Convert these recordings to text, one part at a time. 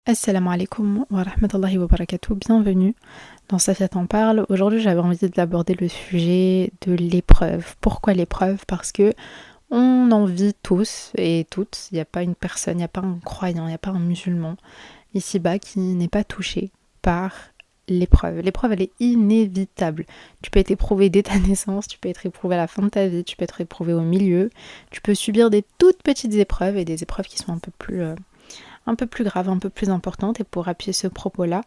Assalamu alaikum wa rahmatullahi wa barakatuh, bienvenue dans Safia t'en parle. Aujourd'hui j'avais envie d'aborder le sujet de l'épreuve. Pourquoi l'épreuve? Parce que on en vit tous et toutes, il n'y a pas une personne, il n'y a pas un croyant, il n'y a pas un musulman ici-bas qui n'est pas touché par l'épreuve. L'épreuve elle est inévitable. Tu peux être éprouvé dès ta naissance, tu peux être éprouvé à la fin de ta vie, tu peux être éprouvé au milieu, tu peux subir des toutes petites épreuves et des épreuves qui sont un peu plus grave, un peu plus importante. Et pour appuyer ce propos-là,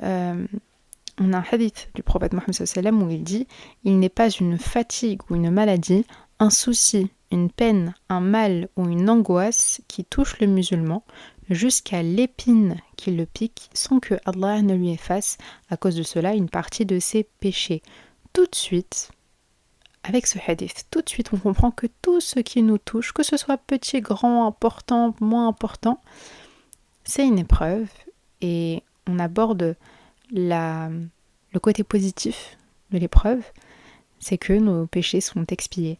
on a un hadith du prophète Mohammed sallallahu alayhi wa sallam où il dit « Il n'est pas une fatigue ou une maladie, un souci, une peine, un mal ou une angoisse qui touche le musulman jusqu'à l'épine qui le pique sans que Allah ne lui efface à cause de cela une partie de ses péchés. » Tout de suite, avec ce hadith, tout de suite on comprend que tout ce qui nous touche, que ce soit petit, grand, important, moins important, c'est une épreuve et on aborde le côté positif de l'épreuve, c'est que nos péchés sont expiés.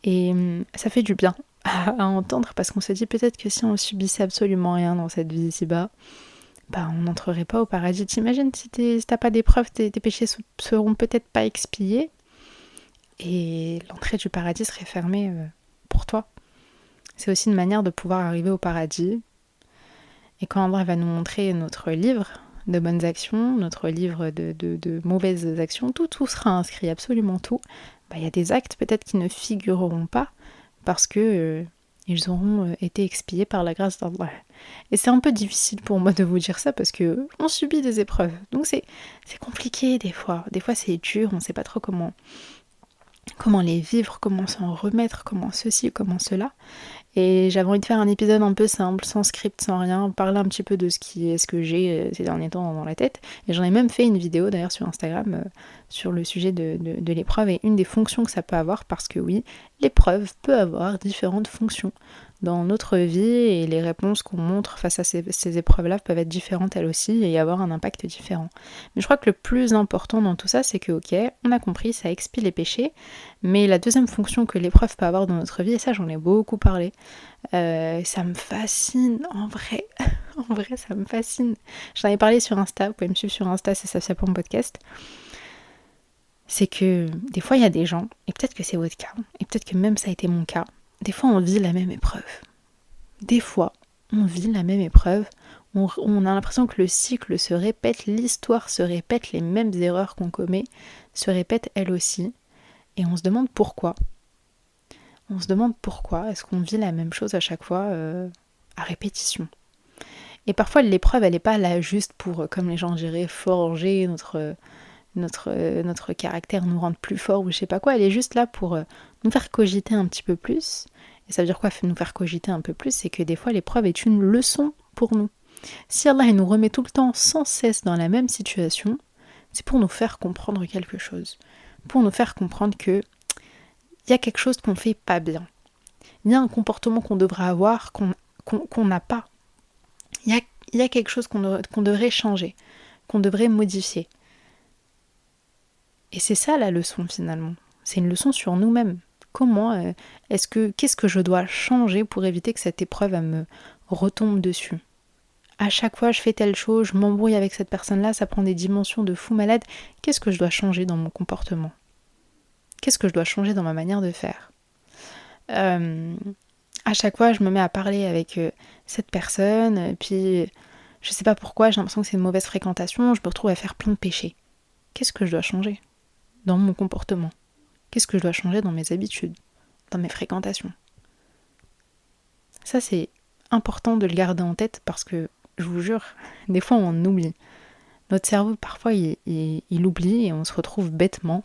Et ça fait du bien à entendre parce qu'on se dit peut-être que si on subissait absolument rien dans cette vie ici-bas, on n'entrerait pas au paradis. T'imagines si t'as pas d'épreuve, tes péchés seront peut-être pas expiés et l'entrée du paradis serait fermée pour toi. C'est aussi une manière de pouvoir arriver au paradis. Et quand Allah va nous montrer notre livre de bonnes actions, notre livre de mauvaises actions, tout sera inscrit, absolument tout. Il y a des actes peut-être qui ne figureront pas parce que ils auront été expiés par la grâce d'Allah. Et c'est un peu difficile pour moi de vous dire ça parce que on subit des épreuves. Donc c'est compliqué des fois. Des fois c'est dur, on ne sait pas trop comment les vivre, comment s'en remettre, comment ceci, comment cela. Et j'avais envie de faire un épisode un peu simple, sans script, sans rien, parler un petit peu de ce que j'ai ces derniers temps dans la tête. Et j'en ai même fait une vidéo d'ailleurs sur Instagram sur le sujet de l'épreuve et une des fonctions que ça peut avoir, parce que oui, l'épreuve peut avoir différentes fonctions dans notre vie et les réponses qu'on montre face à ces épreuves-là peuvent être différentes elles aussi et avoir un impact différent. Mais je crois que le plus important dans tout ça, c'est que ok, on a compris, ça expie les péchés, mais la deuxième fonction que l'épreuve peut avoir dans notre vie, et ça j'en ai beaucoup parlé, ça me fascine en vrai. En vrai ça me fascine. J'en avais parlé sur Insta, vous pouvez me suivre sur Insta, c'est Safia pour mon podcast. C'est que des fois il y a des gens, et peut-être que c'est votre cas, et peut-être que même ça a été mon cas, des fois on vit la même épreuve. Des fois on vit la même épreuve, on a l'impression que le cycle se répète, l'histoire se répète, les mêmes erreurs qu'on commet se répètent elles aussi, et on se demande pourquoi. On se demande pourquoi est-ce qu'on vit la même chose à chaque fois à répétition. Et parfois l'épreuve elle n'est pas là juste pour, comme les gens diraient, forger notre caractère, nous rendre plus fort ou je sais pas quoi, elle est juste là pour nous faire cogiter un petit peu plus. Et ça veut dire quoi nous faire cogiter un peu plus? C'est que des fois l'épreuve est une leçon pour nous. Si Allah nous remet tout le temps sans cesse dans la même situation, c'est pour nous faire comprendre quelque chose. Pour nous faire comprendre que il y a quelque chose qu'on fait pas bien. Il y a un comportement qu'on devrait avoir qu'on n'a pas. Il y a quelque chose qu'on devrait changer, qu'on devrait modifier. Et c'est ça la leçon finalement. C'est une leçon sur nous-mêmes. Qu'est-ce que je dois changer pour éviter que cette épreuve me retombe dessus? À chaque fois je fais telle chose, je m'embrouille avec cette personne-là, ça prend des dimensions de fou malade. Qu'est-ce que je dois changer dans mon comportement? Qu'est-ce que je dois changer dans ma manière de faire? À chaque fois je me mets à parler avec cette personne, puis je sais pas pourquoi, j'ai l'impression que c'est une mauvaise fréquentation, je me retrouve à faire plein de péchés. Qu'est-ce que je dois changer dans mon comportement? Qu'est-ce que je dois changer dans mes habitudes, dans mes fréquentations? Ça c'est important de le garder en tête parce que, je vous jure, des fois on oublie. Notre cerveau parfois il oublie et on se retrouve bêtement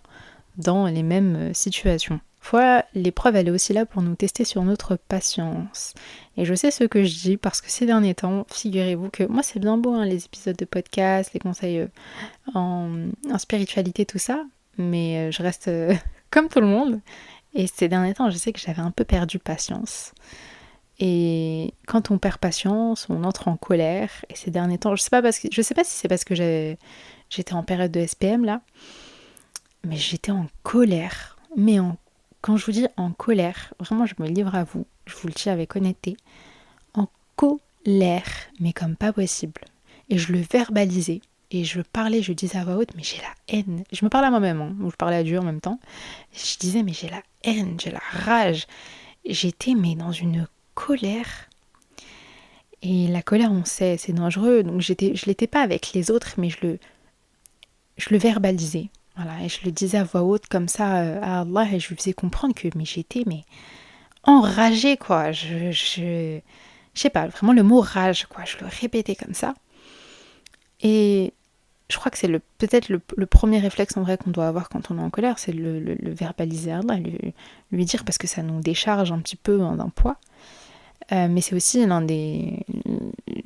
dans les mêmes situations. Fois, l'épreuve elle est aussi là pour nous tester sur notre patience. Et je sais ce que je dis parce que ces derniers temps, figurez-vous que moi c'est bien beau les épisodes de podcast, les conseils en spiritualité, tout ça, mais je reste comme tout le monde. Et ces derniers temps, je sais que j'avais un peu perdu patience. Et quand on perd patience, on entre en colère. Et ces derniers temps, je sais pas si c'est parce que j'étais en période de SPM là, mais j'étais en colère. Quand je vous dis en colère, vraiment je me livre à vous, je vous le dis avec honnêteté, en colère, mais comme pas possible. et je le verbalisais. Et je parlais, je disais à voix haute, mais j'ai la haine. Je me parlais à moi-même, hein, ou je parlais à Dieu en même temps. Je disais, mais j'ai la haine, j'ai la rage. J'étais mais dans une colère. Et la colère, on sait, c'est dangereux. Donc je l'étais pas avec les autres, mais je le verbalisais. Voilà, et je le disais à voix haute comme ça à Allah, et je lui faisais comprendre que mais j'étais mais enragée, quoi. Je sais pas, vraiment le mot rage, quoi. Je le répétais comme ça. Et je crois que c'est peut-être le premier réflexe en vrai qu'on doit avoir quand on est en colère, c'est le verbaliser à Allah, lui dire, parce que ça nous décharge un petit peu d'un poids. Mais c'est aussi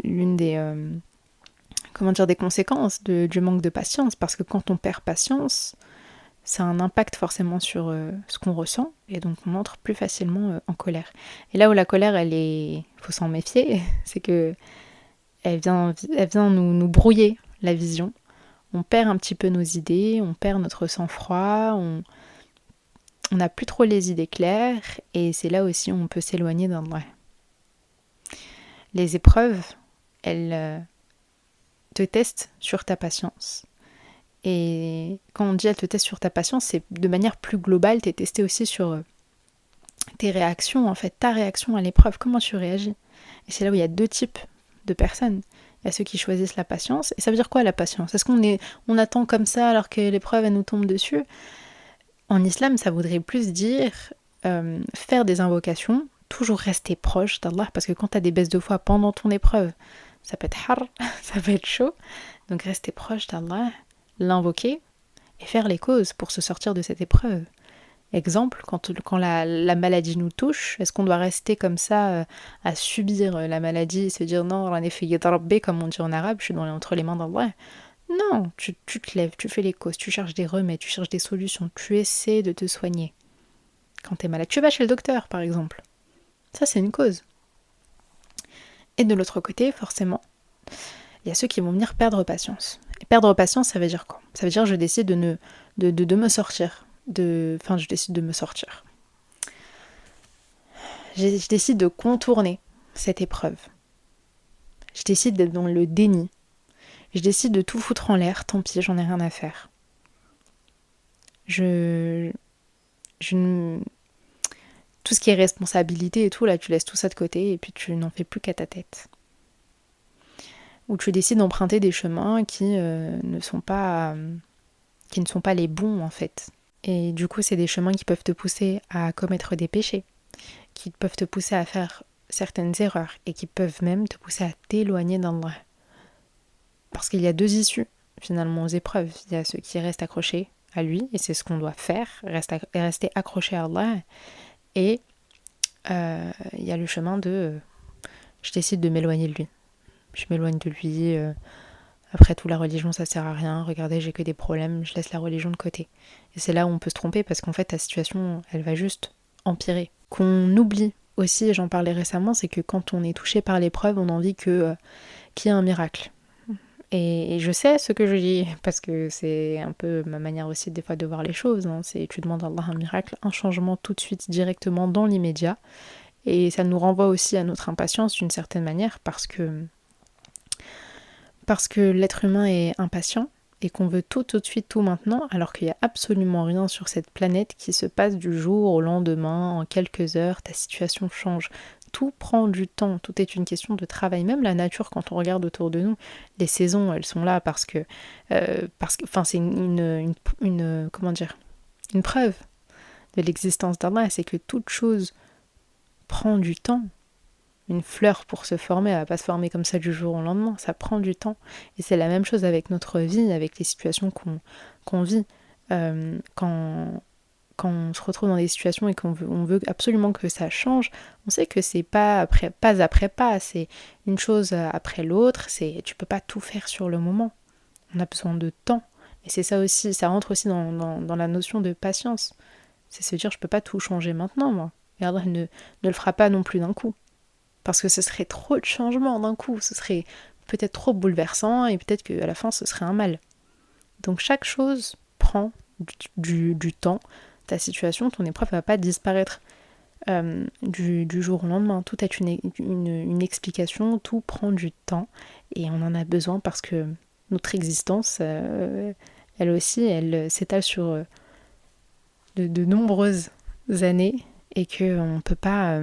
l'une des conséquences du manque de patience, parce que quand on perd patience, ça a un impact forcément sur ce qu'on ressent, et donc on entre plus facilement en colère. Et là où la colère, faut s'en méfier, c'est que elle vient nous brouiller la vision. On perd un petit peu nos idées, on perd notre sang-froid, on n'a plus trop les idées claires, et c'est là aussi où on peut s'éloigner d'un vrai. Les épreuves, elles te testent sur ta patience. Et quand on dit elles te testent sur ta patience, c'est de manière plus globale, t'es testé aussi sur tes réactions, en fait, ta réaction à l'épreuve, comment tu réagis. Et c'est là où il y a deux types de personnes. Il y a ceux qui choisissent la patience. Et ça veut dire quoi la patience? Est-ce qu'on attend comme ça alors que l'épreuve elle nous tombe dessus? En islam, ça voudrait plus dire faire des invocations, toujours rester proche d'Allah, parce que quand tu as des baisses de foi pendant ton épreuve, ça peut être har, ça peut être chaud. Donc rester proche d'Allah, l'invoquer et faire les causes pour se sortir de cette épreuve. Exemple, quand la maladie nous touche, est-ce qu'on doit rester comme ça à subir la maladie et se dire non, en effet, yadrabbé, comme on dit en arabe, je suis entre les mains d'Allah? Non, tu te lèves, tu fais les causes, tu cherches des remèdes, tu cherches des solutions, tu essaies de te soigner. Quand t'es malade, tu vas chez le docteur, par exemple. Ça, c'est une cause. Et de l'autre côté, forcément, il y a ceux qui vont venir perdre patience. Et perdre patience, ça veut dire quoi? Ça veut dire que je décide de me sortir. Je décide de me sortir. Je décide de contourner cette épreuve. Je décide d'être dans le déni. Je décide de tout foutre en l'air, tant pis, j'en ai rien à faire. Tout ce qui est responsabilité et tout, là, tu laisses tout ça de côté et puis tu n'en fais plus qu'à ta tête. Ou tu décides d'emprunter des chemins qui ne sont pas les bons, en fait. Et du coup, c'est des chemins qui peuvent te pousser à commettre des péchés, qui peuvent te pousser à faire certaines erreurs et qui peuvent même te pousser à t'éloigner d'Allah. Parce qu'il y a deux issues, finalement, aux épreuves. Il y a ceux qui restent accrochés à lui, et c'est ce qu'on doit faire, rester accroché à Allah. Et il y a le chemin de je décide de m'éloigner de lui. Je m'éloigne de lui. Après tout, la religion, ça sert à rien. Regardez, j'ai que des problèmes. Je laisse la religion de côté. Et c'est là où on peut se tromper parce qu'en fait, ta situation, elle va juste empirer. Qu'on oublie aussi, et j'en parlais récemment, c'est que quand on est touché par l'épreuve, on a envie qu'il y ait un miracle. Et je sais ce que je dis, parce que c'est un peu ma manière aussi des fois de voir les choses. Hein. C'est tu demandes à Allah un miracle, un changement tout de suite, directement, dans l'immédiat. Et ça nous renvoie aussi à notre impatience d'une certaine manière, parce que l'être humain est impatient et qu'on veut tout de suite, tout maintenant, alors qu'il n'y a absolument rien sur cette planète qui se passe du jour au lendemain, en quelques heures, ta situation change. Tout prend du temps, tout est une question de travail. Même la nature, quand on regarde autour de nous, les saisons, elles sont là parce que c'est une preuve de l'existence d'Allah, c'est que toute chose prend du temps. Une fleur pour se former, elle va pas se former comme ça du jour au lendemain, ça prend du temps. Et c'est la même chose avec notre vie, avec les situations qu'on vit. Quand on se retrouve dans des situations et on veut absolument que ça change, on sait que c'est pas après pas, c'est une chose après l'autre, tu peux pas tout faire sur le moment. On a besoin de temps. Et c'est ça aussi, ça rentre aussi dans la notion de patience. C'est se dire, je peux pas tout changer maintenant, moi. Et Allah ne le fera pas non plus d'un coup. Parce que ce serait trop de changements d'un coup, ce serait peut-être trop bouleversant et peut-être qu'à la fin ce serait un mal. Donc chaque chose prend du temps. Ta situation, ton épreuve ne va pas disparaître du jour au lendemain. Tout a une explication, tout prend du temps et on en a besoin parce que notre existence, elle aussi, elle s'étale sur de nombreuses années et qu'on on peut pas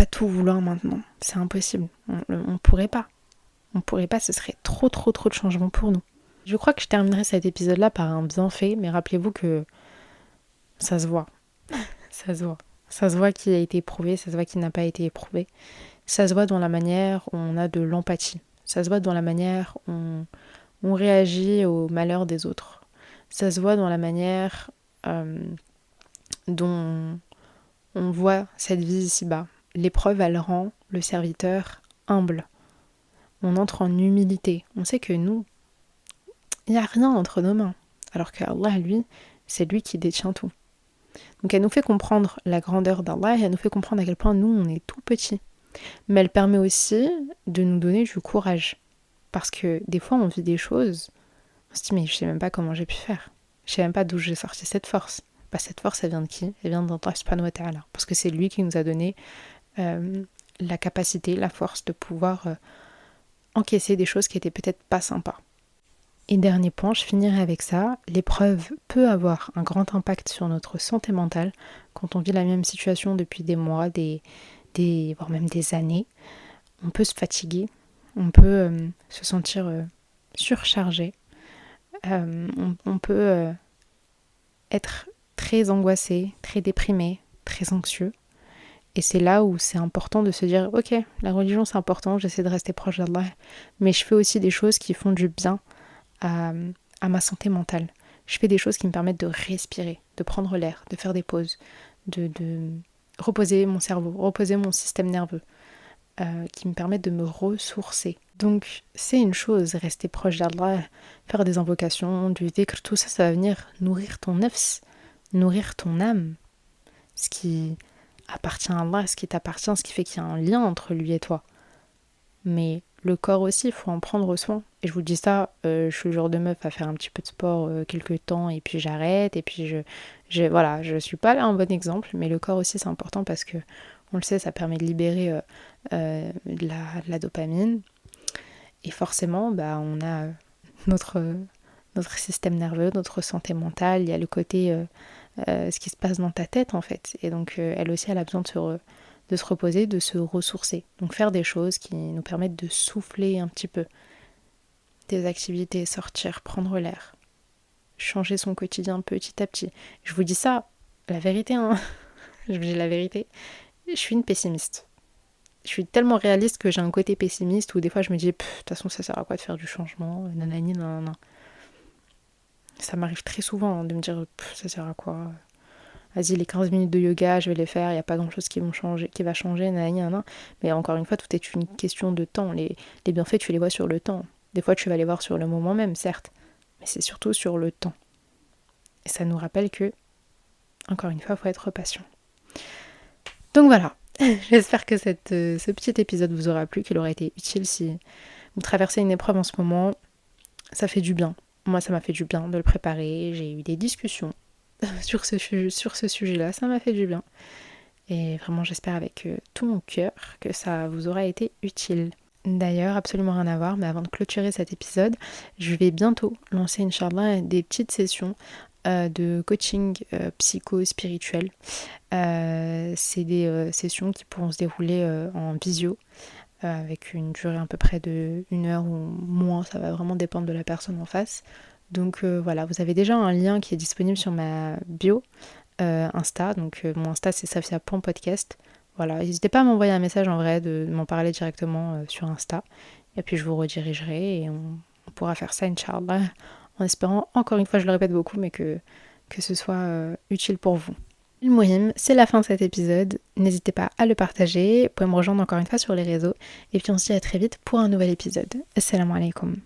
tout vouloir maintenant. C'est impossible. On pourrait pas. On pourrait pas, ce serait trop de changements pour nous. Je crois que je terminerai cet épisode-là par un bienfait, mais rappelez-vous que ça se voit. Ça se voit. Ça se voit qui a été éprouvé, ça se voit qui n'a pas été éprouvé. Ça se voit dans la manière où on a de l'empathie. Ça se voit dans la manière où on réagit au malheur des autres. Ça se voit dans la manière dont on voit cette vie ici-bas. L'épreuve, elle rend le serviteur humble. On entre en humilité. On sait que nous, il n'y a rien entre nos mains. Alors qu'Allah, lui, c'est lui qui détient tout. Donc elle nous fait comprendre la grandeur d'Allah et elle nous fait comprendre à quel point nous, on est tout petits. Mais elle permet aussi de nous donner du courage. Parce que des fois, on vit des choses, on se dit, mais je sais même pas comment j'ai pu faire. Je sais même pas d'où j'ai sorti cette force. Bah, cette force, elle vient de qui ? Elle vient d'Allah subhanahu wa ta'ala. Parce que c'est lui qui nous a donné la capacité, la force de pouvoir encaisser des choses qui étaient peut-être pas sympas. Et dernier point, je finirai avec ça, l'épreuve peut avoir un grand impact sur notre santé mentale quand on vit la même situation depuis des mois, voire même des années. On peut se fatiguer, on peut se sentir surchargé, on peut être très angoissé, très déprimé, très anxieux. Et c'est là où c'est important de se dire, ok, la religion c'est important, j'essaie de rester proche d'Allah, mais je fais aussi des choses qui font du bien à ma santé mentale. Je fais des choses qui me permettent de respirer, de prendre l'air, de faire des pauses, de reposer mon cerveau, reposer mon système nerveux, qui me permettent de me ressourcer. Donc c'est une chose, rester proche d'Allah, faire des invocations, du dhikr, tout ça, ça va venir nourrir ton nafs, nourrir ton âme, ce qui appartient à Allah, ce qui t'appartient, ce qui fait qu'il y a un lien entre lui et toi. Mais le corps aussi, il faut en prendre soin. Et je vous dis ça, je suis le genre de meuf à faire un petit peu de sport quelques temps et puis j'arrête. Et puis voilà, je suis pas là un bon exemple, mais le corps aussi c'est important parce que, on le sait, ça permet de libérer de la dopamine. Et forcément, on a notre système nerveux, notre santé mentale, il y a le côté ce qui se passe dans ta tête en fait. Et donc elle aussi, elle a besoin de se reposer, de se ressourcer. Donc faire des choses qui nous permettent de souffler un petit peu. Des activités, sortir, prendre l'air. Changer son quotidien petit à petit. Je vous dis ça, la vérité, hein. Je vous dis la vérité. Je suis une pessimiste. Je suis tellement réaliste que j'ai un côté pessimiste où des fois je me dis, de toute façon ça sert à quoi de faire du changement, nanani, nanana. Ça m'arrive très souvent de me dire, ça sert à quoi ? Vas-y, les 15 minutes de yoga, je vais les faire, il n'y a pas grand-chose qui va changer, nanani, nanana. Mais encore une fois, tout est une question de temps. Les bienfaits, tu les vois sur le temps. Des fois, tu vas les voir sur le moment même, certes, mais c'est surtout sur le temps. Et ça nous rappelle que, encore une fois, il faut être patient. Donc voilà, j'espère que ce petit épisode vous aura plu, qu'il aura été utile si vous traversez une épreuve en ce moment. Ça fait du bien. Moi, ça m'a fait du bien de le préparer. J'ai eu des discussions sur ce sujet-là, ça m'a fait du bien. Et vraiment, j'espère avec tout mon cœur que ça vous aura été utile. D'ailleurs, absolument rien à voir, mais avant de clôturer cet épisode, je vais bientôt lancer, Inch'Allah, des petites sessions de coaching psycho-spirituel. C'est des sessions qui pourront se dérouler en visio, avec une durée à peu près de 1 heure ou moins, ça va vraiment dépendre de la personne en face. Donc voilà, vous avez déjà un lien qui est disponible sur ma bio Insta, donc mon Insta c'est safia.podcast. Voilà, n'hésitez pas à m'envoyer un message en vrai, de m'en parler directement sur Insta, et puis je vous redirigerai et on pourra faire ça, Inch'Allah, en espérant, encore une fois, je le répète beaucoup, mais que ce soit utile pour vous. Le Mouhim, c'est la fin de cet épisode. N'hésitez pas à le partager. Vous pouvez me rejoindre encore une fois sur les réseaux. Et puis on se dit à très vite pour un nouvel épisode. Assalamu alaikum.